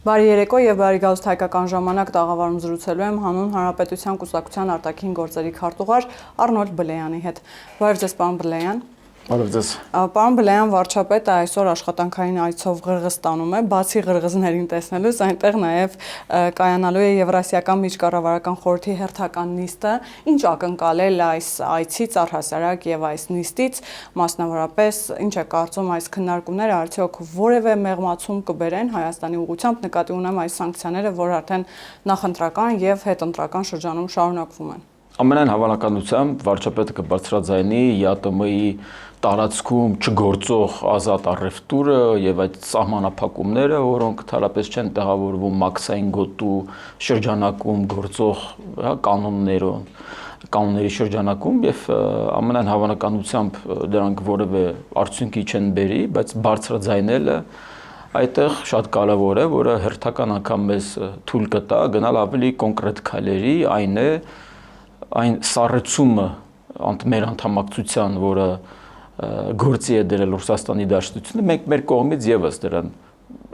Բարի երեկո եւ բարի գալուստ հայկական ժամանակ տաղավարում զրուցելու եմ հանուն Հանրապետության կուսակցության արտաքին գործերի քարտուղար Արնոլդ Բլեյանի հետ։ Բարև ձեզ, պարոն Բլեյան։ Բարև ձեզ։ Պարոն Բլեյան վարչապետը այսօր աշխատանքային այցով Ղրղստանում է, բացի ղրղզներին տեսնելուց, այնտեղ նաև կայանալու է Եվրասիական միջկառավարական խորհրդի հերթական նիստը, ինչ ակնկալել այս այցից առհասարակ եւ այս նիստից, մասնավորապես ինչ է կարծում այս քննարկումները արդյոք որևէ մեղմացում կբերեն Հայաստանի ուղղությամբ, նկատի ունեմ այս սանկցիաները, որ արդեն նախընտրական եւ հետընտրական շրջանում շարունակվում են։ Ամենայն հավանականությամբ վարչապետը կբարձրաձայնի ԵԱՏՄ-ի տարածքում չգործող ազատ առևտուրը եւ այդ սահմանափակումները, որոնք թարապես չեն տեղավորվում մաքսային գոտու շրջանակում գործող կանոնների շրջանակում եւ ամենայն հավանականությամբ դրանք որևէ արդյունքի չեն բերի, բայց բարձրաձայնելը այդտեղ շատ կարևոր է, որը հերթական անգամ մեզ թույլ կտա գնալ ավելի կոնկրետ քայլերի, այն սառեցումը մեր անդամակցության, որը գործի է դրել Ռուսաստանի Դաշնությունը, մենք մեր կողմից եւս դրան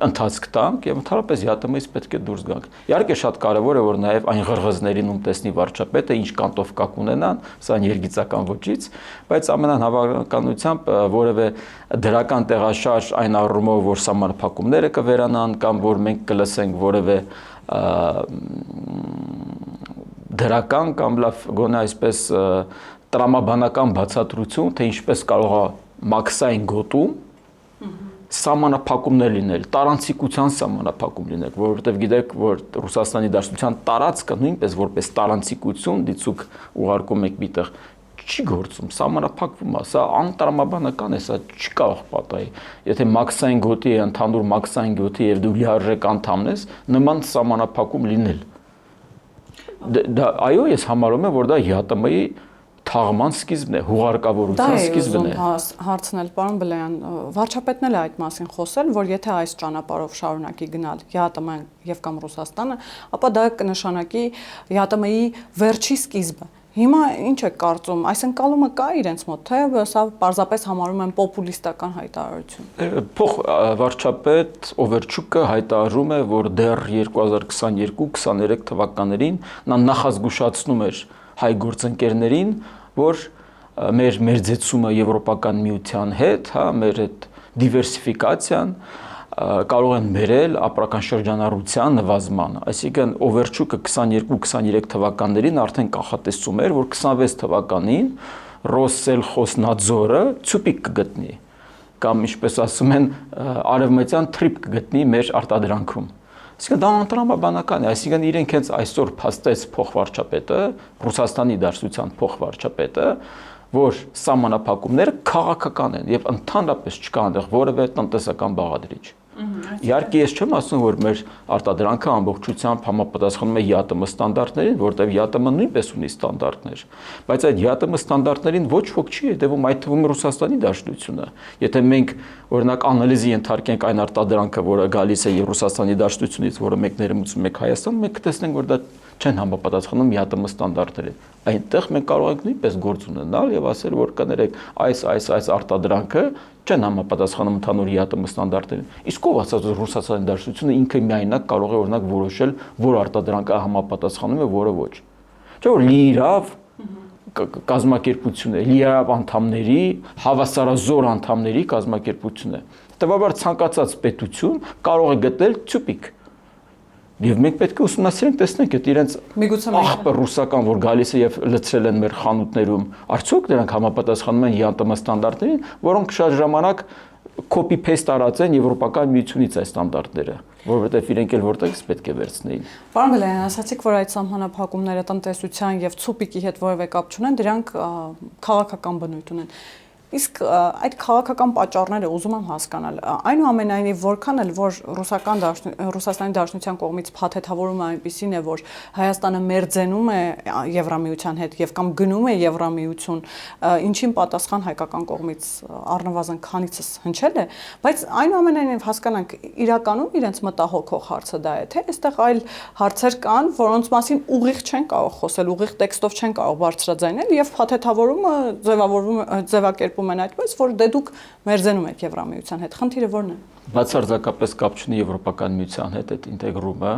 ընթացք տանք եւ ընդհանրապես ԵԱՏՄ-ից պետք է դուրս գանք։ Իհարկե շատ կարեւոր է, որ նաեւ այն ղրղզներին ում տեսնի վարչապետը, ինչ կանտով կակ ունենան, սա երգիծական ոճից, բայց ամենայն հավանականությամբ որևէ դրական տեղաշարժ այն առումով, որ սահմանափակումները կվերանան կամ որ մենք կլսենք որևէ դրական կամ լավ գոնե այսպես տրամաբանական բացատրություն, թե ինչպես կարող է մաքսային գոտում սահմանափակումներ լինել, տարանցիկության սահմանափակում լինել, որովհետև գիտեք, որ Ռուսաստանի Դաշնության տարածքը նույնպես որպես տարանցիկություն դիցուկ ուղարկում եք միտեղ չի գործում, սահմանափակվում է, սա անտրամաբանական է, սա չի կարող պատահի։ Եթե մաքսային գոտի է, ընդհանուր մաքսային գոտի եւ դու լիարժեք անդամն ես, նման սահմանափակում լինել։ Այո, ես համարում եմ, որ դա ԵԱՏՄ-ի թաղման սկիզբն է, հուղարկավորության սկիզբն է։ Դա է հարցնել, պարոն Բլեյան, վարչապետն էլ այդ մասին խոսել, որ եթե այս ճանապարհով շարունակի գնալ ԵԱՏՄ-ն եւ կամ Ռուսաստանը, ապա դա կնշանակի ԵԱՏՄ-ի վերջի սկիզբը։ Հիմա ինչ է կարծում, այս ընկալումը կա իրենց մոտ, թե սա պարզապես համարում են պոպուլիստական հայտարարություն։ Փոխ վարչապետ Օվերչուկը հայտարարում է, որ դեռ 2022-23 թվականներին նա նախազգուշացնում էր հայ գործընկերներին, որ մեր մերձեցումը Եվրոպական միության հետ, մեր այդ դիվերսիֆիկացիան կարող են բերել ապրական շրջանառության նվազման, այսինքն Օվերչուկը 22-23 թվականներին արդեն կանխատեսում էր, որ 26 թվականին Ռոսսելխոսնadzորը ցուպիկ կգտնի, կամ ինչպես ասում են, արևմտյան թրիպ կգտնի մեր արտադրանքում։ Այսինքն դա անտրամաբանական է, այսինքն իրենք հենց այսօր փաստեց փոխվարչապետը, Ռուսաստանի Դաշնության փոխվարչապետը, որ սահմանափակումները քաղաքական են եւ ընդհանրապես չկա այնտեղ որևէ տնտեսական բաղադրիչ։ Իհարկե ես չեմ ասում, որ մեր արտադրանքը ամբողջությամբ համապատասխանում է ԵԱՏՄ ստանդարտներին, որտեղ ԵԱՏՄ նույնպես ունի ստանդարտներ, բայց այդ ԵԱՏՄ ստանդարտներին ոչ ոք չի հետևում, այդ թվում Ռուսաստանի Դաշնությունը։ Եթե մենք օրինակ անալիզի ենթարկենք այն արտադրանքը, որը գալիս է Ռուսաստանի Դաշնությունից, որը մենք ներմուծում ենք Հայաստան, մենք կտեսնենք, որ դա չեն համապատասխանում ԵԱՏՄ ստանդարտներին։ Այնտեղ մենք կարող ենք նույնպես գործ ունենալ եւ ասել, որ կներեք, այս արտադրանքը չեն համապատասխանում ընդհանուր ԵԱՏՄ ստանդարտներին։ Իսկ ով ասած որ Ռուսաստանի Դաշնությունը ինքը միայնակ կարող է օրինակ որոշել, որ արտադրանքը համապատասխանում է, որը ոչ։ Չէ՞ որ լիիրավ կազմակերպություն է, լիիրավ անդամների, հավասարազոր անդամների կազմակերպություն է։ Հետևաբար ցանկացած պետություն կարող է գտնել ցուպիկ։ Եվ մենք պետք է ուսումնասիրենք, տեսնենք այդ իրենց աղբը ռուսական, որ գալիս է եւ լցրել են մեր խանութներում, արդյոք դրանք համապատասխանում են ԵԱՏՄ ստանդարտներին, որոնք շատ ժամանակ copy-paste արած են Եվրոպական միությունից այս ստանդարտները, որովհետեւ իրենք էլ որտեղից պետք է վերցնեին։ Պարոն Բլեյան, ասացիք, որ այդ սահմանափակումները տնտեսության եւ ցուպիկի հետ որևէ կապ չունեն, դրանք քաղաքական բնույթ ունեն։ Իսկ այդ քաղաքական պատճառները ուզում եմ հասկանալ, այնուամենայնիվ որքան էլ որ Ռուսաստանի Դաշնության կողմից փաթեթավորումը այնպիսին է, որ Հայաստանը մերձենում է Եվրամիության հետ եւ կամ գնում է Եվրամիություն, ինչին պատասխան հայկական կողմից առնվազն քանիցս հնչել է, բայց այնուամենայնիվ հասկանանք իրականում իրենց մտահոգող հարցը դա է, թե այստեղ այլ հարցեր կան, որոնց մասին ուղիղ չեն կարող խոսել, ուղիղ տեքստով չեն կարող բարձրաձայնել եւ փաթեթավորումը ձևակերպ կերպում են այդպես, որ դե դուք մերձենում եք Եվրամիության հետ։ Խնդիրը ո՞րն է։ Բացարձակապես կապ չունի Եվրոպական միության հետ այդ ինտեգրումը։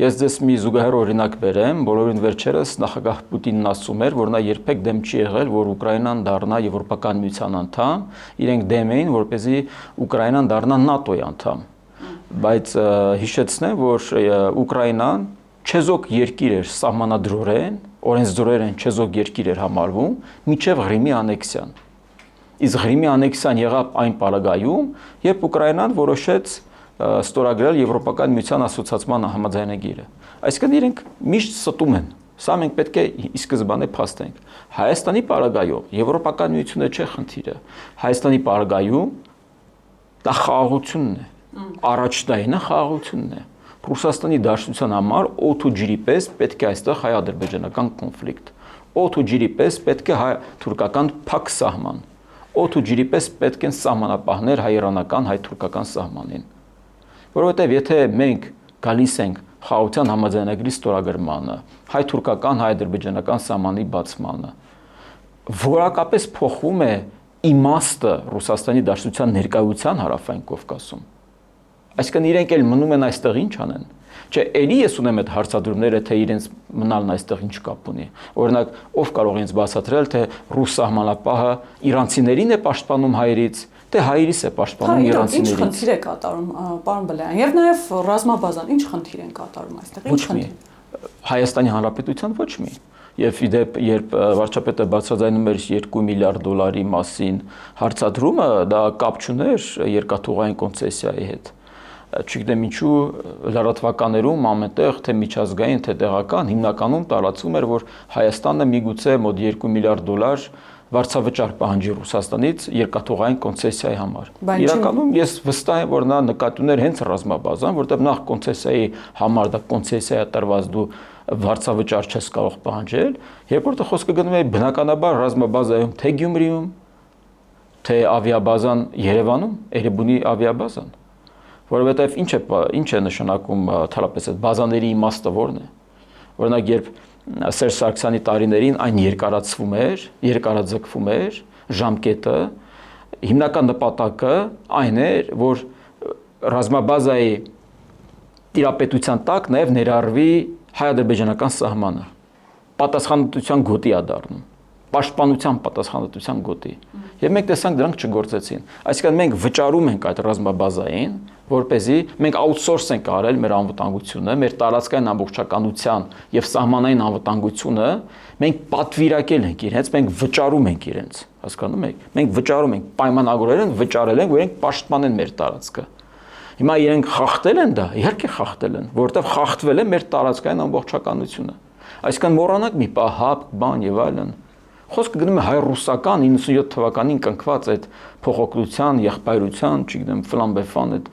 Ես դες մի զուգահեռ օրինակ բերեմ, բոլորին վերջերս նախագահ Պուտինն ասում էր, որ նա երբեք դեմ չի եղել, որ Ուկրաինան դառնա Եվրոպական միության անդամ, իրենք դեմ էին, որպեսզի Ուկրաինան դառնա ՆԱՏՕ-ի անդամ։ Բայց հիշեցնեմ, որ Ուկրաինան չեզոք երկիր էր սահմանադրորեն, օրենսդրորեն չեզոք երկիր էր համարվում, մինչև Ղրիմի անեքսիան։ Իսկ Ղրիմի անեքսիան եղավ այն պարագայում, երբ Ուկրաինան որոշեց ստորագրել Եվրոպական միության ասոցիացման համաձայնագիրը։ Այսինքն իրենք միշտ ստում են։ Սա մենք պետք է ի սկզբանե փաստենք։ Հայաստանի պարագայում Եվրոպական միությունը չէ խնդիրը։ Հայաստանի պարագայում դա խաղաղությունն է։ Առաջնայինը խաղաղությունն է։ Ռուսաստանի Դաշնության համար օդ-ու-ջրի պես պետք է այստեղ հայ-ադրբեջանական կոնֆլիկտ։ Օդ-ու-ջրի պես պետք է հայ-թուրքական փակ սահման։ Օդ-ու-ջրի պես պետք են սահմանապահներ հայ-իրանական, հայ-թուրքական սահմանին։ Որովհետև եթե մենք գալիս ենք խաղաղության համաձայնագրի ստորագրմանը, հայ-թուրքական, հայ-ադրբեջանական սահմանի բացմանը, որակապես փոխվում է իմաստը Ռուսաստանի Դաշնության ներկայության Հարավային Կովկասում։ Այսինքն իրենք էլ մնում են այստեղ ինչ անեն։ Չէ, ելի ես ունեմ այդ հարցադրումները, թե իրենց մնալն այստեղ ինչ կապ ունի։ Օրինակ, ով կարող է ինձ բացատրել, թե ռուս սահմանապահը իրանցիներին է պաշտպանում հայերից, թե հայերից է պաշտպանում իրանցիներից։ Ինչ խնդիր է կատարում, պարոն Բլեյան, եւ նաեւ ռազմաբազան ինչ խնդիր են կատարում այստեղ, ինչ խնդիր։ Հայաստանի Հանրապետության ոչ մի։ Եվ իդեպ, երբ վարչապետը բացատրում էր 2 միլիարդ դոլարի մասին հարցադրումը, դա կապ չուներ երկաթուղային կոնցեսիայի հետ։ Չգիտեմ ինչու լրատվականներում ամենտեղ թե միջազգային թե տեղական հիմնականում տարածում էր, որ Հայաստանը միգուցե մոտ 2 միլիարդ դոլար վարձավճար պահանջի Ռուսաստանից երկաթուղային կոնցեսիայի համար։ Իրականում ես վստահ եմ, որ նա նկատի ուներ հենց ռազմաբազան, որտեղ նախ կոնցեսիայի համար դա կոնցեսիա տրված դու վարձավճար չես կարող պահանջել, երկրորդը խոսքը գնում է բնականաբար ռազմաբազայում թե Գյումրիում, թե ավիաբազան Երևանում, Էրեբունի ավիաբազան, որովհետև ինչ է նշանակում թարապես այդ բազաների իմաստը որն է։ Օրինակ երբ Սերժ Սարգսյանի տարիներին այն երկարաձգվում էր ժամկետը, հիմնական նպատակը այն էր, որ ռազմաբազայի տիրապետության տակ նաև ներառվի հայ-ադրբեջանական սահմանը, պատասխանատվության գոտի է դառնում, պաշտպանության պատասխանատվության գոտի։ Եվ մենք տեսանք դրանք չգործեցին։ Այսինքն մենք վճարում ենք այդ ռազմաբազային, որպեսզի մենք outsource ենք արել մեր անվտանգությունը, մեր տարածքային ամբողջականության եւ սահմանային անվտանգությունը, մենք պատվիրակել ենք իրենց, մենք վճարում ենք իրենց, հասկանում եք։ Մենք վճարում ենք, պայմանավորել են, վճարել են, որ իրենք պաշտպանեն մեր տարածքը։ Հիմա իրենք խախտել են դա, իհարկե խախտել են, որովհետեւ խախտվել է մեր տարածքային ամբողջականությունը։ Այսինքն մոռանանք մի պահ հապ, բան եւ այլն։ Խոսքը գնում է հայ-ռուսական 97 թվականին կնքված այդ փոխօգնության, եղբայրության, չգիտեմ, ֆլամբեֆան այդ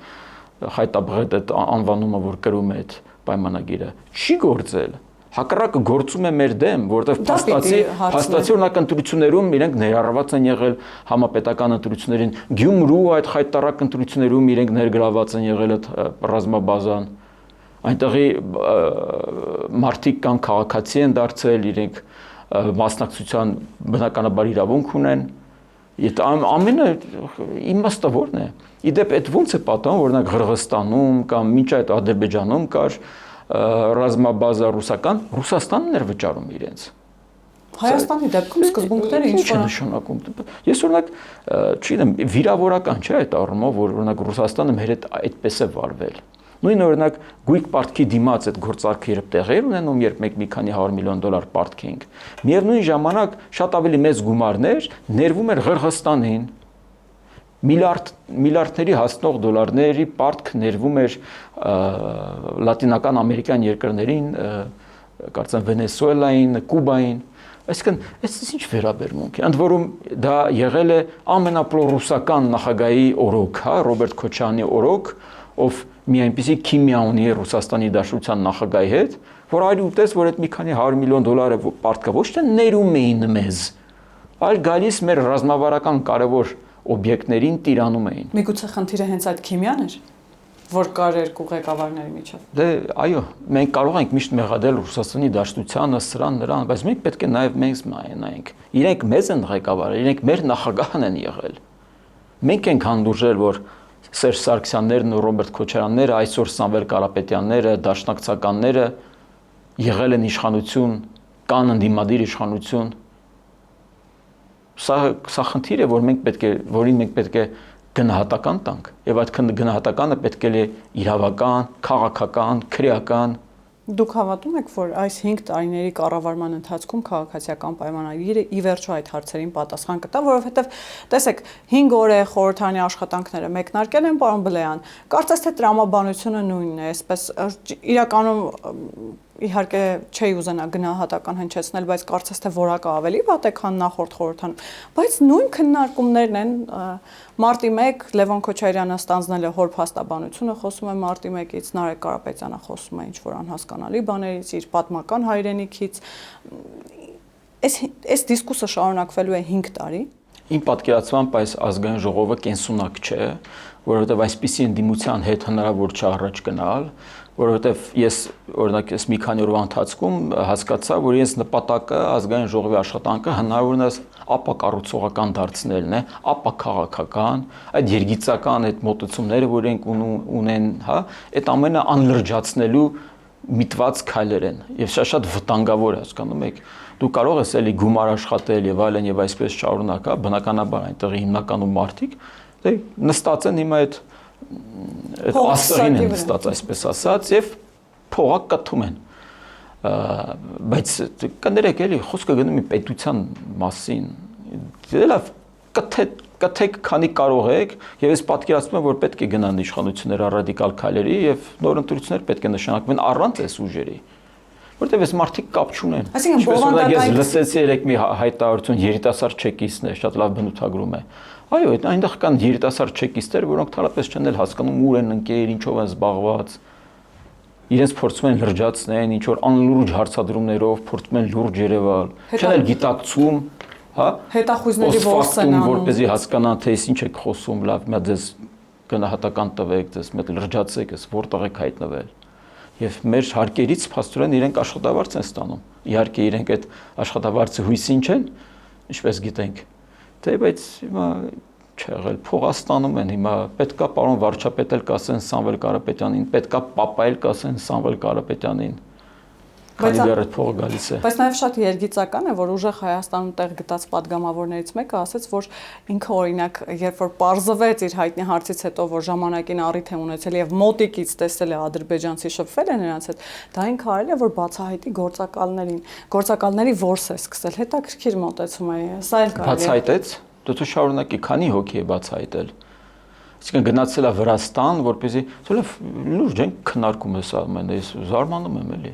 խայտաբղետ այդ անվանումը, որ կրում է այդ պայմանագիրը, չի գործել։ Հակառակը գործում է մեր դեմ, որովհետև փաստացի օրինակ ընտրություններում իրենք ներառված են եղել համապետական ընտրություններին, Գյումրու այդ խայտարակ ընտրություններում իրենք ներգրաված են եղել այդ ռազմաբազան։ Այնտեղի մարդիկ կան քաղաքացի են դարձել, իրենք մասնակցության բնականաբար իրավունք ունեն։ Այդ ամենը իմաստը որն է։ Իդեպ այդ ոնց է պատահում, օրինակ Ղրղստանում կամ մինչ այդ Ադրբեջանում կար ռազմաբազա ռուսական, Ռուսաստանն էր վճարում իրենց։ Հայաստանի դեպքում սկզբունքները ինչ է նշանակում։ Ես օրինակ, չգիտեմ, վիրավորական չէ այդ առումով, որ օրինակ Ռուսաստանը մեր հետ այդպես է վարվել։ Նույն օրինակ գույք պարտքի դիմաց այդ գործարքը երբ տեղեր ունենում, երբ մենք մի քանի 100 միլիոն դոլար պարտքենք, միևնույն ժամանակ շատ ավելի մեծ գումարներ ներվում էր Ղրղստանին, միլիարդների հասնող դոլարների պարտք ներվում էր լատինական ամերիկյան երկրներին, կարծեմ Վենեսուելային, Կուբային, այսինքն այս ինչ վերաբերմունք է։ Ընդ որում դա եղել է ամենապրոռուսական նախագահի օրոք, հա, Ռոբերտ Քոչարյանի օրոք, ով մի այնպիսի քիմիա ունի Ռուսաստանի Դաշնության նախագահի հետ, որ այլ ուտես, որ այդ մի քանի 100 միլիոն դոլարը պարտքը ոչ թե ներում էին մեզ, այլ գալիս մեր ռազմավարական կարևոր օբյեկտներին տիրանում էին։ Միգուցե խնդիրը հենց այդ քիմիան էր։ որ կար երկու ղեկավարների միջև։ Դե այո, մենք կարող ենք միշտ մեղադրել Ռուսաստանի Դաշնությանը, սրան, նրան, բայց մենք պետք է նաև մեզ նայենք։ Իրենք մեզ են ղեկավարել, իրենք մեր նախագահն են եղել։ Մենք ենք հանդուրժել, որ Սերժ Սարգսյաններն ու Ռոբերտ Քոչարյանները, այսօր Սամվել Կարապետյանները, դաշնակցականները եղել են իշխանություն, կան ընդդիմադիր իշխանություն։ Սա խնդիր է, որին մենք պետք է գնահատական տանք, եւ այդ գնահատականը պետք է լինի իրավական, քաղաքական, քրեական։ Դուք հավատում եք, որ այս 5 տարիների կառավարման ընթացքում քաղաքացիական պայմանագիրը ի վերջո այդ հարցերին պատասխան կտա, որովհետև տեսեք, 5 օր է խորհրդարանի աշխատանքները մեկնարկել են, պարոն Բլեյան, կարծես թե տրամաբանությունը նույնն է, այսպես իրականում իհարկե չի ուզենա գնահատական հնչեցնել, բայց կարծես թե որակը ավելի վատ է, քան նախորդ խորհրդանում, բայց նույն քննարկումներն են մարտի 1 Լևոն Քոչարյանը ստանձնել է հոր փաստաբանությունը, խոսում է մարտի 1-ից, Նարեկ Կարապետյանը խոսում է ինչ-որ անհասկանալի բաներից, իր պատմական հայրենիքից։ Այս դիսկուսը շարունակվելու է 5 տարի։ Իմ պատկերացմամբ այս ազգային ժողովը կենսունակ չէ, որովհետև այսպիսի ընդդիմության հետ հնարավոր չէ առաջ գնալ, որովհետև ես օրինակ ես մի քանի օրվա ընթացքում հասկացա, որ ես նպատակը ազգային ժողովի աշխատանքը հնարավորինս ապակառուցողական դարձնելն է, ապաքաղաքական, այդ երգիծական այդ մոտեցումները, որ ենք ունեն, հա, այդ ամենը անլրջացնելու միտված քայլեր են եւ շատ վտանգավոր է, հասկանում եք։ Դու կարող ես էլի գումար աշխատել եւ այլն եւ այսպես շարունակ, հա, բնականաբար այնտեղի հիմնականում մարդիկ դե նստած են հիմա այդ աստղին են նստած, այսպես ասած, եւ փողակ կթում են։ Բայց կներեք էլի խոսքը գնում է պետության մասին։ Դե լավ, կթեք քանի կարող եք, եւ ես պատկերացնում եմ, որ պետք է գնան իշխանությունները ռադիկալ քայլերի եւ նոր ընտրություններ պետք է նշանակվեն առանց այս ուժերի։ Որտեւ այս մարդիկ կապ չունեն։ Այսինքն ես լսեցի երեք մի հայտարարություն երիտասարդ չեկիստն է, շատ լավ բնութագրում է։ Այո, այնտեղ կան երիտասարդ չեկիստեր, որոնք թարապես չեն հասկանում ուր են ընկեր, ինչով են զբաղված։ Իրենց փորձում են լրջացնել, ինչ որ անլուրջ հարցադրումներով, փորձում են լուրջ երևալ, չեն էլ գիտակցում, հա։ Հետախույզների ворս են անում, որպեսզի հասկանան, թե ինչ եք խոսում, լավ, մի ձեզ գնահատական տվեք, ձեզ մի լրջացեք, ես որտեղ եք հայտնվել։ Եւ մեր հարկերից փաստորեն իրենք աշխատավարձ են ստանում։ Իհարկե իրենք այդ աշխատավարձը հույսին չեն, ինչպես գիտենք։ Դե բայց հիմա չեղել փողաստանում են, հիմա պետքա պարոն վարչապետ էլ կասեն Սամվել Կարապետյանին, պետքա պապայել կասեն Սամվել Կարապետյանին։ Քանի դեռ այդ փողը գալիս է։ Բայց նաև շատ երգիծական է, որ ուժեղ Հայաստանում տեղ գտած падգամավորներից մեկը ասաց, որ ինքը օրինակ, երբ որ պարզվեց իր հայտնի հարցից հետո, որ ժամանակին առիթ է ունեցել եւ մոտիկից տեսել է ադրբեջանցի շփվել է նրանց հետ, դա ինքը արել է, որ բացահայտի գործակալների ворս է սկսել։ Հետաքրքիր մոտեցում է, սա էլ կարելի է։ Բացահայտեց, դու շարունակի, քանի հոգի է բացահայտել։ Այսինքն գնացել է Վրաստան, որպեսզի լուրջ են քննարկում է սա ամենը, ես զարմանում եմ էլի։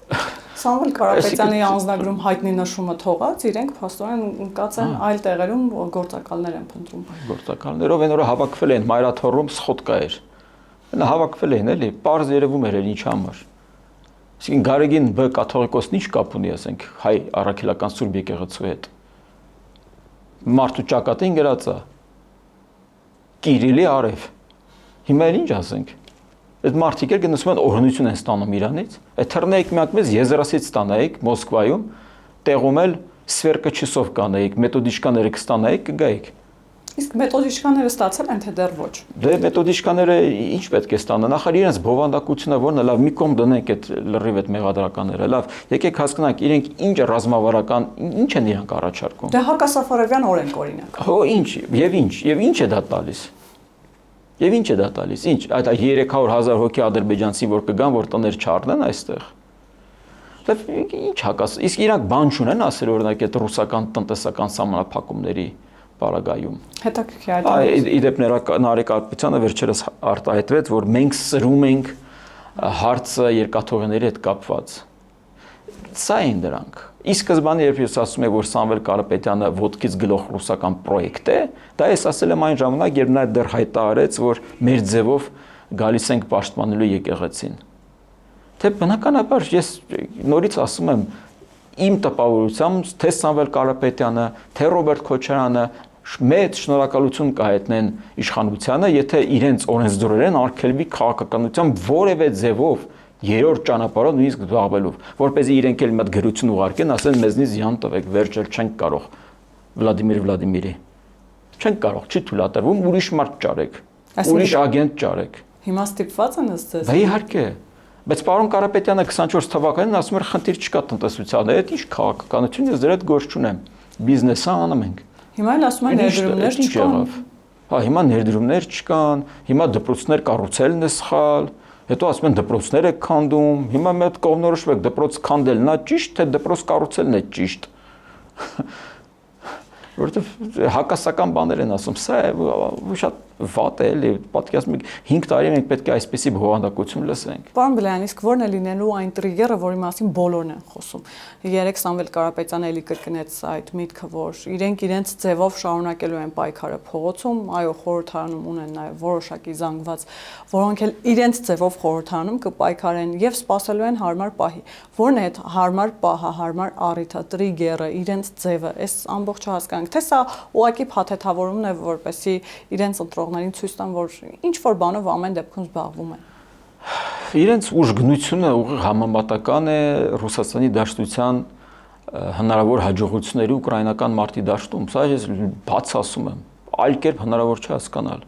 Սամվել Կարապետյանի անձնագրում հայտնի նշումը թողած, իրենք փաստորեն ընկած են այլ տեղերում գործակալներ են փնտրում։ Գործակալներով այն օրը հավաքվել են Մայրաթոռում սխոտկա էր։ Նա հավաքվել են էլի, պարզ երևում էր ինչ համար։ Այսինքն Գարեգին B կաթողիկոսն ինչ կապ ունի, ասենք, հայ առաքելական Սուրբ եկեղեցու հետ։ Մարդու ճակատին գրած է Կիրիլի արև։ Հիմա էլ ինչ ասենք։ Այդ մարդիկ էլ գնացում են օրհնություն են ստանում Իրանից։ Այդ թռնեիք միակ մեզ Եզրասից ստանայիք Մոսկվայում, տեղում էլ Սվերկա Չիսով կանեիք, մեթոդիշկաները կստանայիք, կգայիք։ Իսկ մեթոդիշկաները ստացել են թե դեռ ոչ։ Դե մեթոդիշկաները ինչ պետք է ստանան, նախար իրենց բովանդակությունը որն է, լավ, մի կողմ դնենք այդ լրիվ այդ մեղադրականները, լավ, եկեք հասկանանք իրենք ինչ ռազմավարական, ինչ են իրանք առաջարկում։ Դե Հակասաֆարովյան օրենք օրինակ։ Հո ինչ, եւ ինչ է դա տալիս։ Եվ ինչ է դա տալիս։ Ինչ, այդ 300,000 հոգի ադրբեջանցի որ կգան, որ տներ չառնեն այստեղ։ Դե ինչ հակաս։ Իսկ իրանք բան չունեն ասել օրինակ այդ ռուսական տնտեսական սահմանափակումների պարագայում։ Հետաքրքիր։ Իդեպ Նարեկ Կարապետյանը վերջերս արտահայտվեց, որ մենք սրում ենք հարցը երկաթողիների հետ կապված։ Սա են դրանք։ Իսկ սկզբանե երբ ես ասում եմ, որ Սամվել Կարապետյանը ոտքից գլող ռուսական պրոյեկտ է, դա ես ասել եմ այն ժամանակ, երբ նա դեռ հայտարարեց, որ մեր ձևով գալիս ենք պաշտպանելու եկեղեցին։ Թե բնականաբար ես նորից ասում եմ, իմ տպավորությամբ թե Սամվել Կարապետյանը, թե Ռոբերտ Քոչարյանը մեծ շնորհակալություն կհայտնեն իշխանությանը, եթե իրենց օրենսդրորեն արգելվի քաղաքականությամբ որևէ ձևով երրորդ ճանապարհով նույնիսկ զբաղվելով, որպեսզի իրենք էլ մի հատ գրություն ուղարկեն, ասեն մեզնից յան տվեք, վերջել չենք կարող Վլադիմիր Վլադիմիրի։ Չենք կարող, չի թույլատրվում, ուրիշ մարդ ճարեք, ուրիշ ագենտ ճարեք։ Հիմա ստիպված են ըստ ձեզ։ Բա իհարկե։ Բայց պարոն Կարապետյանը 24 թվականին ասում էր խնդիր չկա տնտեսության, այդ ինչ քաղաքականություն, ես դրա հետ գործ չունեմ։ Բիզնեսը անում ենք։ Հիմա էլ ասում են ներդրումներ չկան։ Հա, հիմա ներդրումներ չկան, հիմա դպրոցներ կառուցելն է սխալ, հետո ասում են դպրոցներ եք քանդում, հիմա մի հատ կողմնորոշվեք դպրոց քանդելն է ճիշտ, թե դպրոց կառուցելն է ճիշտ։ Որովհետև հակասական բաներ են ասում, սա շատ վատ է, էլի, պատկերացնում եք 5 տարի մենք պետք է այսպեսի բովանդակություն լսենք։ Պարոն Բլեյան, իսկ ո՞րն է լինելու այն տրիգերը, որի մասին բոլորն են խոսում։ Երեք Սամվել Կարապետյանը էլի կրկնեց այդ միտքը, որ իրենք իրենց ձևով շարունակելու են պայքարը փողոցում, այո, խորհրդարանում ունեն նաև որոշակի զանգված, որոնք էլ իրենց ձևով խորհրդարանում կպայքարեն եւ սпасելու են հարմար պահի։ Ո՞րն է այդ հարմար պահը, հարմար առիթը, տրիգերը, իրենց ձևը, այս ամբողջը հասկանանք, թե սա ուղղակի փաթեթավորումն է, որպեսզի իրենց ընտրողներին ցույց տան, որ ինչ որ բանով ամեն դեպքում զբաղվում են։ Իրենց ուժգնությունը ուղիղ համեմատական է Ռուսաստանի Դաշնության հնարավոր հաջողությունների ուկրաինական մարտի դաշտում։ Սա ես բաց ասում եմ, այլ կերպ հնարավոր չէ հասկանալ։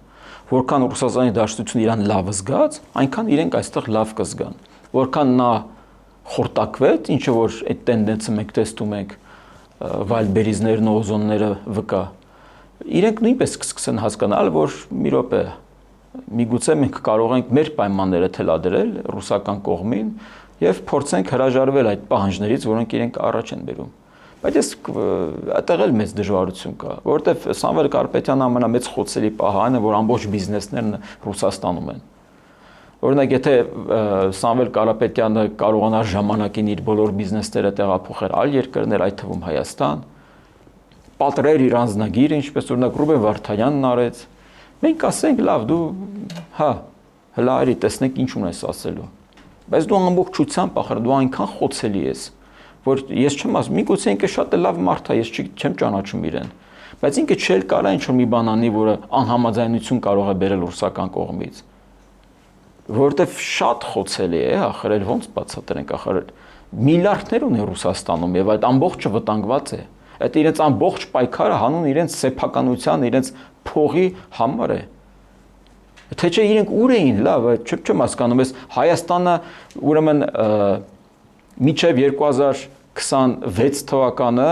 Որքան Ռուսաստանի Դաշնությունը իրան լավ զգաց, այնքան իրենք այստեղ լավ կզգան։ Որքան նա խորտակվեց, ինչը որ այդ տենդենսը մենք տեսնում ենք, վայլբերիզներն, օզոնները վկա։ Իրենք նույնպես կսկսեն հասկանալ, որ մի րոպե, միգուցե մենք կարող ենք մեր պայմանները թելադրել ռուսական կողմին եւ փորձենք հրաժարվել այդ պահանջներից, որոնք իրենք առաջ են բերում։ Բայց ես այդտեղ էլ մեծ դժվարություն կա, որովհետեւ Սամվել Կարապետյանը ամենամեծ խոցելի պահը այն է, որ ամբողջ բիզնեսներն Ռուսաստանում են։ Օրինակ, եթե Սամվել Կարապետյանը կարողանար ժամանակին իր բոլոր բիզնեսները տեղափոխել այլ երկրներ, այդ թվում Հայաստան, պատրեր իր անձնագիրը, ինչպես օրինակ Ռուբեն Վարդանյանն արեց, մենք ասենք, լավ, դու, հա, հլա արի, տեսնենք ինչ ունես ասելու։ Բայց դու ամբողջությամբ ախր դու այնքան խոցելի ես, որ ես չեմ ասում, միգուցե ինքը շատ է լավ մարդ է, ես չեմ ճանաչում իրեն, բայց ինքը չէր կարա ինչ որ մի բան անի, որը անհամաձայնություն կարող է բերել ռուսական կողմից։ Որովհետև շատ խոցելի է, ախր էլ ոնց բացատրենք, ախր միլիարդներ ունի Ռուսաստանում եւ այդ ամբողջը վտանգված է։ Այդ իրենց ամբողջ պայքարը հանուն իրենց սեփականության, իրենց փողի համար է։ Թե չէ իրենք ուր էին, լավ, չեմ հասկանում, ես Հայաստանը ուրեմն մինչև 2026 թվականը,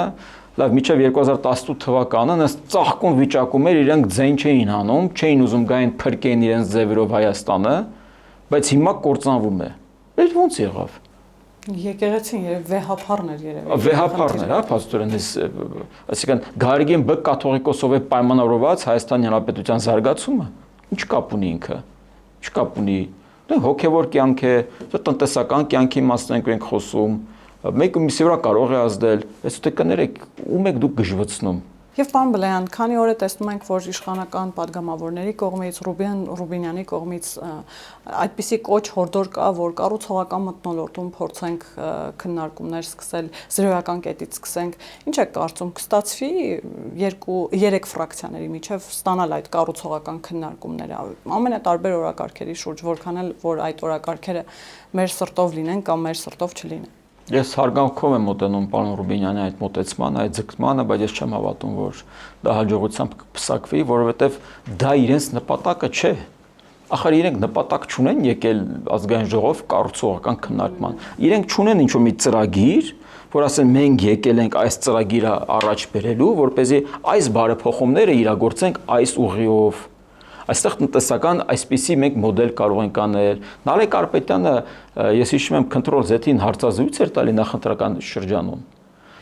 լավ, մինչև 2018 թվականը նս ծաղկուն վիճակում էր, իրենք ձայն չէին հանում, չէին ուզում գային փրկեն իրենց ձևերով Հայաստանը, բայց հիմա կործանվում է։ Այդ ո՞նց եղավ։ Եկեղեցին երբ վեհապարն էր երևի։ Վեհապարն էր, հա, փաստորեն, այսինքն Գարգին Բ կաթողիկոսով է պայմանավորված Հայաստանի Հանրապետության զարգացումը։ Ինչ կապ ունի ինքը։ Ինչ կապ ունի։ Դա հոգևոր կյանք է, դա տնտեսական կյանքի մասն ենք խոսում։ Մեկը մյուսի վրա կարող է ազդել։ Այս դե կներեք, ում եք դուք գժվցնում։ Եվ պարոն Բլեյան, քանի օր է տեսնում ենք, որ իշխանական падգամավորների կողմից, Ռուբինյանի կողմից այդպիսի կոչ հորդոր կա, որ կառուցողական մթնոլորտում փորձենք քննարկումներ սկսել, զրոյական կետից սկսենք։ Ինչ եք կարծում, կստացվի 2-3 ֆրակցիաների միջև ստանալ այդ կառուցողական քննարկումները ամենատարբեր օրակարգերի շուրջ, որքան էլ որ այդ օրակարգերը մեր սրտով լինեն կամ մեր սրտով չլինեն։ Ես հարգանքով եմ մոտենում պարոն Ռուբինյանի այդ մոտեցմանը, այդ ձգտմանը, բայց ես չեմ հավատում, որ դա հաջողությամբ կփսակվի, որովհետև դա իրենց նպատակը չէ։ Ախր իրենք նպատակ չունեն եկել ազգային ժողով կառուցողական քննարկման։ Իրենք չունեն ինչ-որ մի ծրագիր, որ ասեն մենք եկել ենք այս ծրագիրը առաջ բերելու, որպեսզի այս բարեփոխումները իրագործենք այս ուղիով։ Այստեղ տնտեսական այսպիսի մենք մոդել կարող ենք անել։ Նարեկ Կարապետյանը, ես հիշում եմ, Control Z-ին հարցազրույց էր տալի նախընտրական շրջանում։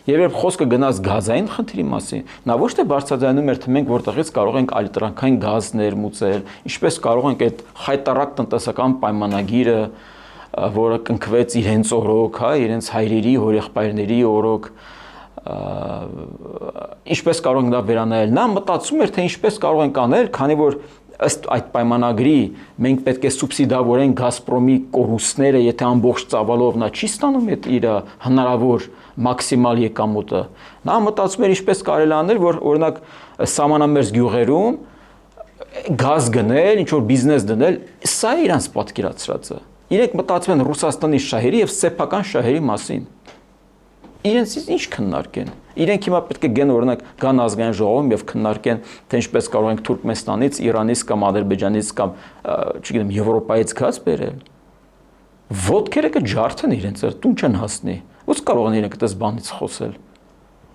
Եվ երբ խոսքը գնաց գազային խնդրի մասին, նա ոչ թե բարձրաձայնում էր, թե մենք որտեղից կարող ենք ալտրանքային գազ ներմուծել, ինչպես կարող ենք այդ խայտարակ տնտեսական պայմանագիրը, որը կնքվեց իրենց օրոք, հա, իրենց հայրերի, հորեղբայրների օրոք, ինչպես կարող ենք դա վերանայել։ Նա մտածում էր, թե ինչպես կարող ենք անել, քանի որ ըստ այդ պայմանագրի մենք պետք է սուբսիդավորենք Գազպրոմի կորուստները, եթե ամբողջ ծավալով նա չի ստանում այդ իր հնարավոր մաքսիմալ եկամուտը։ Նա մտածում էր ինչպես կարելի անել, որ օրինակ սահմանամերձ գյուղերում գազ գնել, ինչ որ բիզնես դնել, սա է իրանց պատկերացրածը։ Իրենք մտածում են Ռուսաստանի շահերի եւ սեփական շահերի մասին։ Իրենցից ինչ քննարկեն։ Իրենք հիմա պետք է գեն օրինակ գան ազգային ժողովում եւ քննարկեն, թե ինչպես կարող ենք Թուրքմենստանից, Իրանից կամ Ադրբեջանից կամ, չգիտեմ, Եվրոպայից գազ բերել։ Ոդքերը կջարդեն իրենց, տուն չեն հասնի։ Ո՞ց կարող են իրենք այդպես բանից խոսել։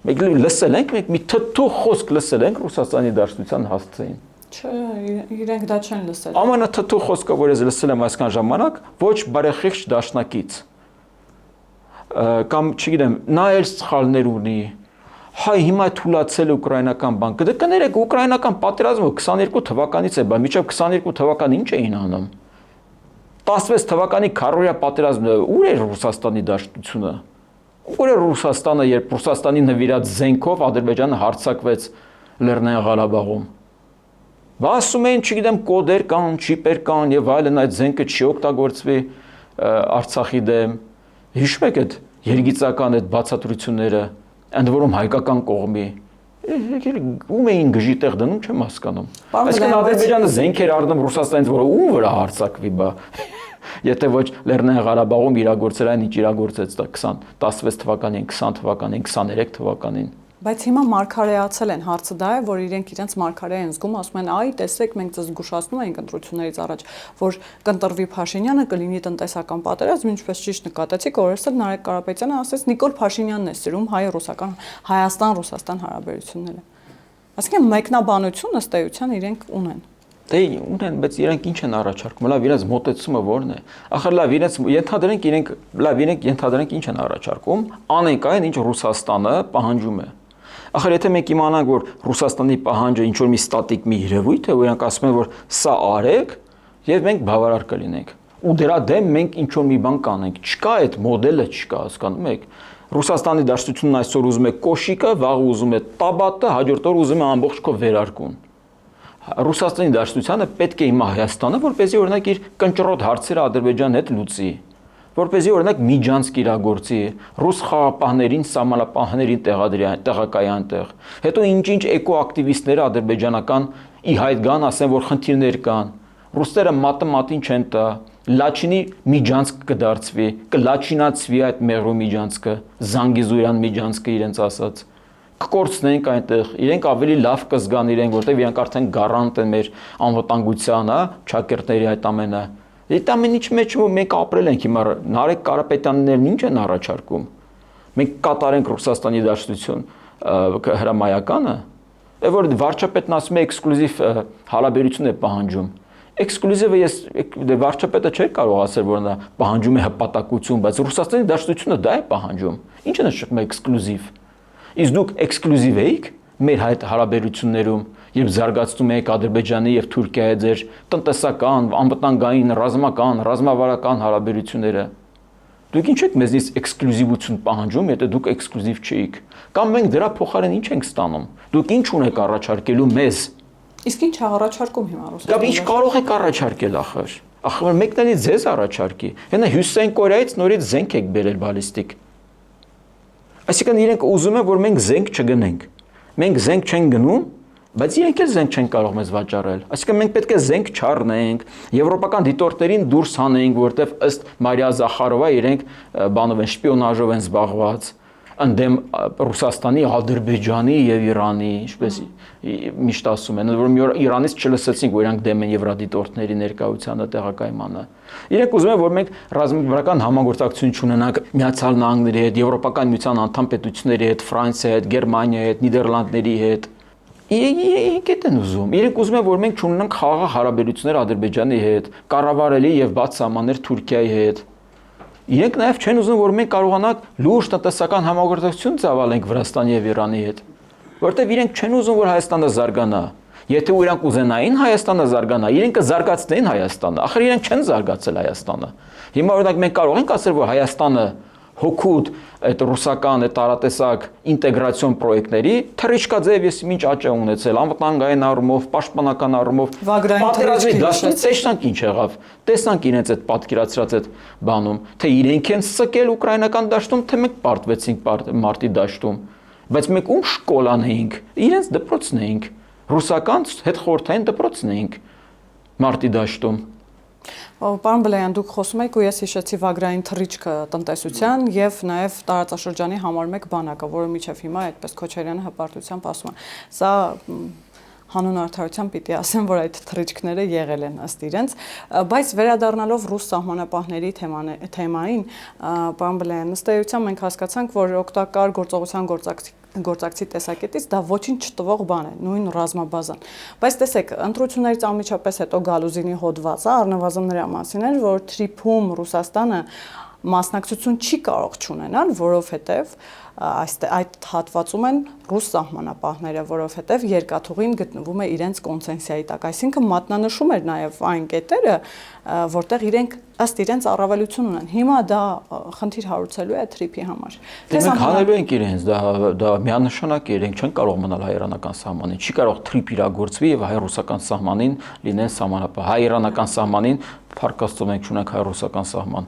Մենք լսել ենք, մենք մի թթու խոսք լսել ենք Ռուսաստանի Դաշնության հասցեին։ Չէ, իրենք դա չեն լսել։ Ամենաթթու խոսքը, որ ես լսել եմ այսքան ժամանակ, ոչ բարեխիղճ դաշնակից։ Կամ, չգիտեմ, նա էլ սխալներ ունի։ Հայ հիմա թուլացել է ուկրաինական բանկը։ Դե կներեք, ուկրաինական պատերազմը 22 թվականից է, բայց մինչև 22 թվական ինչ էին անում։ 16 թվականի քարորիա պատերազմը ուր էր Ռուսաստանի Դաշնությունը։ Ուր էր Ռուսաստանը, երբ Ռուսաստանի նվիրած զենքով Ադրբեջանը հարձակվեց Լեռնային Ղարաբաղում։ Բա ասում էին, չգիտեմ, կոդեր կան, չիպեր կան եւ այլն, այդ զենքը չի օգտագործվի Արցախի դեմ։ Հիշում եք այդ երգիծական այդ բացատրությունները, ընդ որում հայկական կողմի։ Ում էին գժի տեղ դնում, չեմ հասկանում։ Այսինքն Ադրբեջանը զենք էր առնում Ռուսաստանից, որը ում վրա հարձակվի, բա։ Եթե ոչ Լեռնային Ղարաբաղում իրագործել այն, ինչ իրագործեց 16 թվականին, 20 թվականին, 23 թվականին։ Բայց հիմա մարգարեացել են, հարցը դա է, որ իրենց մարգարե են զգում, ասում են, այ տեսեք, մենք ձեզ զգուշացնում ենք ընտրություններից առաջ, որ կընտրվի Փաշինյանը, կլինի տնտեսական պատերազմ, ինչպես ճիշտ նկատեցիք, օրերս Նարեկ Կարապետյանը ասեց, Նիկոլ Փաշինյանն է սիրում հայ-ռուսական, Հայաստան-Ռուսաստան հարաբերությունները։ Այսինքն մեկնաբանություն ըստ էության իրենք ունեն։ Դե ունեն, բայց իրենք ինչ են առաջարկում, լավ իրենց մոտեցումը ո՞րն է։ Ախր լավ իրենց ենթադրենք իրենք ենթադրենք ինչ են առաջարկում, անենք այն, ինչ Ռուսաստանը պահանջում է։ Ախր եթե մենք իմանանք, որ Ռուսաստանի պահանջը ինչ որ մի ստատիկ մի երևույթ է, որ իրանք ասում են, որ սա արեք, եւ մենք բավարար կլինենք։ Ու դրա դեմ մենք ինչ որ մի բան կանենք։ Չկա այդ մոդելը, չկա, հասկանում եք։ Ռուսաստանի Դաշնությունն այսօր ուզում է կոշիկը, վաղ ուզում է տաբատը, հաջորդ օր ուզում է ամբողջ քո վերարկուն։ Ռուսաստանի Դաշնությանը պետք է հիմա Հայաստանը, որպեսզի օրինակ իր կնճռոտ հարցերը Ադրբեջանի հետ լուծի, որպեսզի օրինակ միջանցք իրագործի, ռուս խաղապահներին, սահմանապահներին տեղակայի այնտեղ։ Հետո ինչ-ինչ էկոակտիվիստները ադրբեջանական ի հայտ գան, ասեն, որ խնդիրներ կան։ Ռուսները մատին չեն տա, Լաչինի միջանցք կդարձվի, կլաչինացվի այդ մեղրու միջանցքը, Զանգիզուրյան միջանցքը իրենց ասած։ Կկորցնենք այնտեղ, իրենք ավելի լավ կզգան իրենք, որտեղ իրենք արդեն գարանտ են մեր անվտանգության, ճակերտների այդ ամենը։ Այդ ամեն ինչ մեջ մենք ապրել ենք հիմա, Նարեկ Կարապետյաններն ինչ են առաջարկում։ Մենք կատարենք Ռուսաստանի Դաշնություն հրամայականը, որ վարչապետն ասում է էքսկլյուզիվ հարաբերություն է պահանջում։ Էքսկլյուզիվը ես վարչապետը չէր կարող ասել, որ նա պահանջում է հպատակություն, բայց Ռուսաստանի Դաշնությունը դա է պահանջում։ Ինչ է նշանակում էքսկլյուզիվ։ Իսկ դուք էքսկլյուզիվ եք մեր այդ հարաբերություններում, երբ զարգացնում եք Ադրբեջանի եւ Թուրքիայի ձեր տնտեսական, անվտանգային, ռազմական, ռազմավարական հարաբերությունները։ Դուք ինչ եք մեզնից էքսկլյուզիվություն պահանջում, եթե դուք էքսկլյուզիվ չէիք։ Կամ մենք դրա փոխարեն ինչ ենք ստանում։ Դուք ինչ ունեք առաջարկելու մեզ։ Իսկ ինչ է առաջարկում հիմա Ռուսաստանը։ Կամ ինչ կարող եք առաջարկել ախր։ Ախր մեկն էլի ձեզ առաջարկի։ Հենա Հյուսիսային Կորեայից նորից զենք եք բերել բալիստիկ։ Այսինքն իրենք ուզում են, որ մենք զենք չգնենք։ Մենք զենք չենք գնում, բայց իրենք էլ զենք չեն կարող մեզ վաճառել։ Այսինքն մենք պետք է զենք չառնենք, եվրոպական դիտորդերին դուրս հանենք, որտեվ ըստ Մարիա Զախարովա իրենք բանով են շպիոնաժով են զբաղված, ընդդեմ Ռուսաստանի, Ադրբեջանի եւ Իրանի, ինչպես միշտ ասում են, որ մի օր Իրանից չլսեցինք, որ իրանք դեմ են եվրադիտորդների ներկայությանը տեղակայմանը։ Իրենք ուզում են, որ մենք ռազմավարական համագործակցություն չունենանք Միացյալ Նահանգների հետ, Եվրոպական միության անդամ պետությունների հետ, Ֆրանսիայի հետ, Գերմանիայի հետ, Նիդերլանդների հետ։ Իրենք են ուզում։ Իրենք ուզում են, որ մենք չունենանք խաղաղ հարաբերություններ Ադրբեջանի հետ, կառավարելի եւ բաց սահմաններ Թուրքիայի հետ։ Իրենք նաև չեն ուզում, որ մենք կարողանանք լուրջ տնտեսական համագործակցություն ծավալենք Վրաստանի եւ Իրանի հետ, որտեղ իրենք չեն ուզում, որ Հայաստանը զարգանա։ Եթե իրանք ուզենային Հայաստանը զարգանա, իրենք կզարգացնեին Հայաստանը։ Ախր իրենք չեն զարգացել Հայաստանը։ Հիմա օրինակ մենք կարող ենք ասել, որ Հայաստանը հոգուտ այդ ռուսական այդ տարատեսակ ինտեգրացիոն պրոյեկտների թռիչքա ձև ես ինչ աճ է ունեցել անվտանգային առումով, պաշտպանական առումով, պատերազմի դաշտում տեսանք ինչ եղավ, տեսանք իրենց այդ պատկերացրած այդ բանում, թե իրենք են սկել ուկրաինական դաշտում, թե մենք պարտվեցինք մարտի դաշտում, բայց մենք ում շկոլան էինք, իրենց դպրոցն էինք, ռուսական հետխորհրդային դպրոցն էինք մարտի դաշտում։ Պարոն Բլեյան, դուք խոսում եք ու ես հիշեցի վագրային թռիչքը տնտեսության եւ նաեւ տարածաշրջանի համար մեկ բանակը, որը միջև հիմա այդպես Քոչարյանը հպարտությամբ ասում է։ Սա հանուն արդարության պիտի ասեմ, որ այդ թռիչքները եղել են ըստ իրենց, բայց վերադառնալով ռուս սահմանապահների թեմային, պարոն Բլեյան, ըստ էության մենք հասկացանք, որ օգտակար գործողության գործակցի տեսակետից դա ոչինչ չտվող բան է, նույն ռազմաբազան։ Բայց տեսեք, ընտրություններից անմիջապես հետո Գալուզինի հոդվածը առնվազն նրա մասին էր, որ Թրիփում Ռուսաստանը մասնակցություն չի կարող չունենալ, որովհետև այդ հատվածում են ռուս սահմանապահները, որովհետև երկաթուղին գտնվում է իրենց կոնցենսիայի տակ, այսինքն մատնանշում էր նաև այն կետերը, որտեղ իրենք ըստ իրենց առավելություն ունեն։ Հիմա դա խնդիր հարուցելու է Թրիփի համար։ Մենք հանելու ենք իրենց, դա միանշանակ է, իրենք չեն կարող մնալ հայ-իրանական սահմանին, չի կարող Թրիփ իրագործվի եւ հայ-ռուսական սահմանին լինեն սահմանապահ, հայ-իրանական սահմանին Փառք մենք չունենք հայ-ռուսական սահման։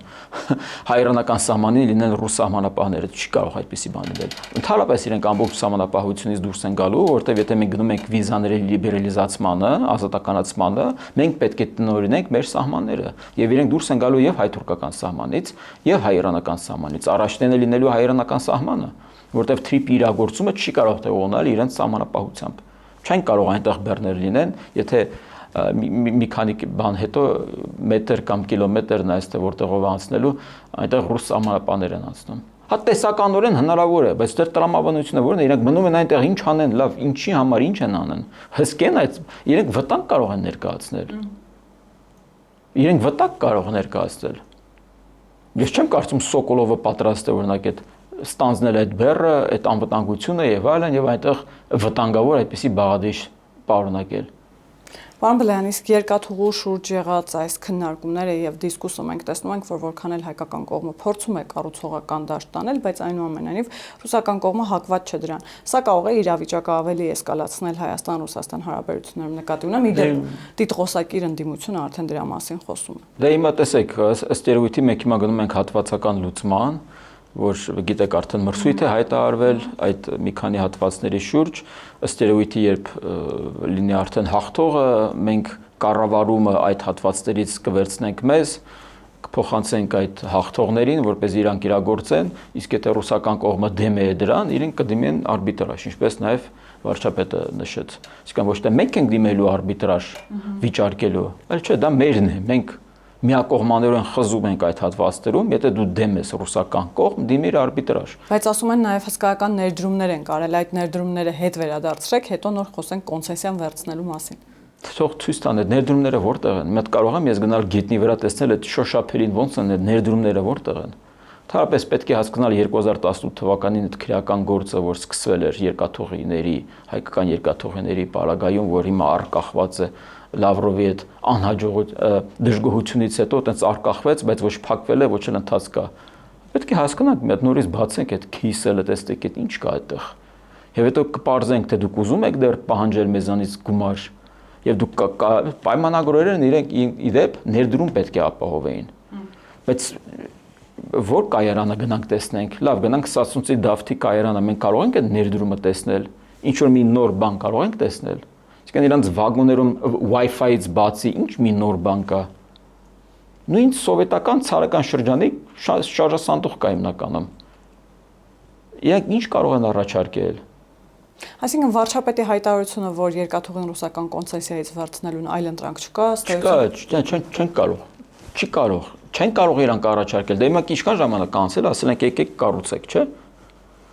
Հայ-իրանական սահմանին լինեն ռուս սահմանապահները, չի կարող այդպիսի բան լինել։ Ընդհանրապես իրենք ամբողջ սահմանապահությունից դուրս են գալու, որտեղ եթե մենք գնում ենք վիզաների լիբերալիզացմանը, ազատականացմանը, մենք պետք է տնօրինենք մեր սահմանները, եւ իրենք դուրս են գալու եւ հայ-թուրքական սահմանից, եւ հայ-իրանական սահմանից, առաջնեն է լինելու հայ-իրանական սահմանը, որտեղ Թրիփի իրագործումը չի կարող տեղոնալ իրենց սահմանապահությամբ։ Չեն կարող այնտեղ բեռներ լինեն, եթե մի քանի բան հետո մետր կամ կիլոմետրն այստեղ որտեղով անցնելու այնտեղ ռուս սահմանապահներ են անցնում։ Հա տեսականորեն հնարավոր է, բայց դեռ տրամաբանությունը որն է, իրենք մնում են այնտեղ ինչ անեն, լավ, ինչի համար ինչ են անեն։ Հսկեն այդ իրենք վտանգ կարող են ներկայացնել։ Իրենք վտանգ կարող են ներկայացնել։ Ես չեմ կարծում Սոկոլովը պատրաստ է օրինակ այդ ստանձնել այդ բեռը, այդ անվտանգությունը եւ այլն եւ այնտեղ վտանգավոր այդպիսի բաղադրիչ պարունակել։ Պարոն Բլեյան, իսկ երկաթուղու շուրջ եղած այս քննարկումները եւ դիսկուսը մենք տեսնում ենք, որ որքան էլ հայկական կողմը փորձում է կառուցողական դաշտ տանել, բայց այնուամենայնիվ ռուսական կողմը հակված չէ դրան։ Սա կարող է իրավիճակը ավելի էսկալացնել Հայաստան-Ռուսաստան հարաբերություններում նկատի ունեմ, իդեպ Տիտղոսակիր ընդդիմությունը արդեն դրա մասին խոսում է։ Դե հիմա տեսեք, ըստ երևույթի մենք հիմա գնում ենք հատվածական լուծման, որ գիտեք արդեն մրցույթ է հայտարարվել այդ մի քանի հատվածների շուրջ, ըստ երևույթի երբ լինի արդեն հաղթողը, մենք կառավարումը այդ հատվածներից կվերցնենք մեզ, կփոխանցենք այդ հաղթողներին, որպես իրանք իրագործեն, իսկ եթե ռուսական կողմը դեմ է դրան, իրենք կդիմեն արբիտրաժ, ինչպես նաև վարչապետը նշեց։ Իսկական ոչ թե մենք ենք դիմելու արբիտրաժ վիճարկելու, այլ չէ, դա մերն է, մենք միակողմանորեն խզում ենք այդ հատվածներում, եթե դու դեմ ես ռուսական կողմ, դիմիր արբիտրաժ։ Բայց ասում են նաև հսկայական ներդրումներ են կարել, այդ ներդրումները հետ վերադարձրեք, հետո նոր խոսենք կոնցեսիան վերցնելու մասին։ Թող ցույց տան այդ ներդրումները որտեղ են։ Մեկ կարող եմ ես գնալ գետնի վրա տեսնել այդ շոշափերին ոնց են այդ ներդրումները որտեղ են։ Թարապես պետք է հասկանալ 2018 թվականին այդ քրեական գործը, որ սկսվել էր երկաթուղիների, հայկական երկաթուղիների պարագայում, որ հիմա արկախված է Լավրովի այդ դժգոհությունից հետո այտենց արկախվեց, բայց ոչ փակվել է, ոչ էլ ընթաց կա։ Պետք է հասկանանք, մի հատ նորից բացենք այդ քիսելը, տեսեք այդ ինչ կա այդտեղ։ Եվ հետո կպարզենք, թե դուք ուզում եք դեռ պահանջել մեզանից գումար, եւ դուք պայմանագրերեն իրենք իդեպ ներդրում պետք է ապահովեին։ Բայց որ կայարանը գնանք տեսնենք, լավ, գնանք Սասունցի Դավթի կայարանը, մենք կարող ենք այդ ներդրումը տեսնել, ինչ որ մի նոր բան կարող ենք տեսնել։ Իսկական իրանց վագոներում Wi-Fi-ից բացի ինչ մի նոր բան կա։ Նույն սովետական ցարական շրջանի շարժասանդուղ կա հիմնականում։ Իրանք ինչ կարող են առաջարկել։ Այսինքն վարչապետի հայտարարությունը, որ երկաթուղին ռուսական կոնցեսիայից վերցնելուն այլ ընտրանք չկա, չեն կարող։ Չի կարող։ Չեն կարող իրանք առաջարկել։ Դե հիմա ինչքան ժամանակ անցել, ասել ենք եկեք կառուցեք, չէ՞։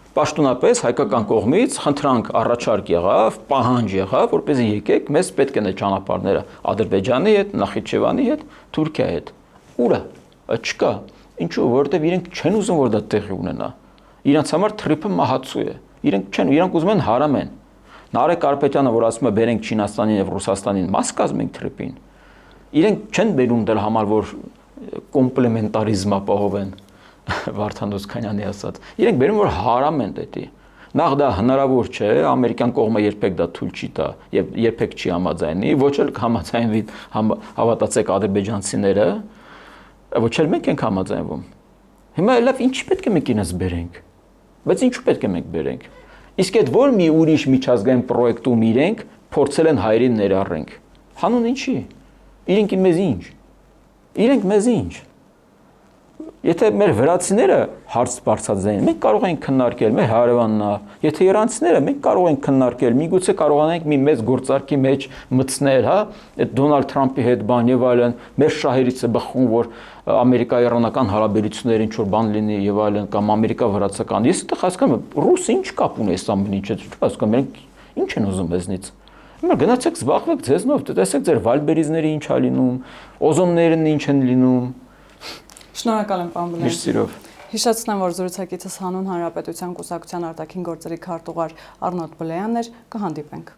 Պաշտոնապես հայկական կողմից խնդրանք առաջարկ եղավ, պահանջ եղավ, որպեսզի եկեք, մեզ պետք են այդ ճանապարհները Ադրբեջանի հետ, Նախիջևանի հետ, Թուրքիայի հետ։ Ուրա, չկա։ Ինչու՞, որովհետև իրենք չեն ուզում որ դա տեղի ունենա։ Իրանց համար Թրիփը մահացու է։ Իրենք չեն, իրանք ուզում են հարամեն։ Նարեկ Կարպետյանը, որ ասում է բերենք Չինաստանին եւ Ռուսաստանին, մաս կազմենք Թրիփին։ Իրենք չեն բերում դրա համար, որ կոմպլեմենտարիզմ ապահովեն։ Վարդան Օսկանյանի ասած։ Իրենք բերում որ հարամ են դետի։ Նախ դա հնարավոր չէ, ամերիկյան կողմը երբեք դա թույլ չի տա եւ երբեք չի համաձայնի, ոչ էլ համաձայնվի հավատացեք ադրբեջանցիները, ոչ էլ մենք ենք համաձայնվում։ Հիմա լավ ինչ պետք է մենք ինձ բերենք։ Բայց ինչու պետք է մենք բերենք։ Իսկ այդ որ մի ուրիշ միջազգային պրոյեկտում իրենք փորձել են հայերին ներառենք։ Հանուն ինչի։ Իրենք մեզ ինչ։ Իրենք մեզ ինչ։ Եթե մեր վրացիները հարց բարձրացնեն, մենք կարող ենք քննարկել, մեր հարևանն է։ Եթե իրանցիները մենք կարող ենք քննարկել, միգուցե կարողանանք մի մեծ գործարքի մեջ մտցնել, հա, այդ Դոնալդ Թրամփի հետ բան եւ այլն, մեր շահերից է բխում, որ ամերիկա-իրանական հարաբերությունները ինչ որ բան լինի եւ այլն կամ ամերիկա-վրացական։ Ես այդտեղ հասկանում եմ, ռուս ինչ կապ ունի այս ամենի հետ, հասկանում մենք ինչ են ուզում մեզնից։ Հիմա գնացեք զբաղվեք ձեզնով, տեսեք ձեր վալբերիզները ինչ է լինում, օզոններն ինչ են լինում։ Շնորհակալ եմ, պարոն Բլեյան։ Միշտ սիրով։ Հիշեցնեմ, որ զրուցակիցս հանուն Հանրապետության կուսակցության արտաքին գործերի քարտուղար Առնոտ Բլեյանն էր, կհանդիպենք։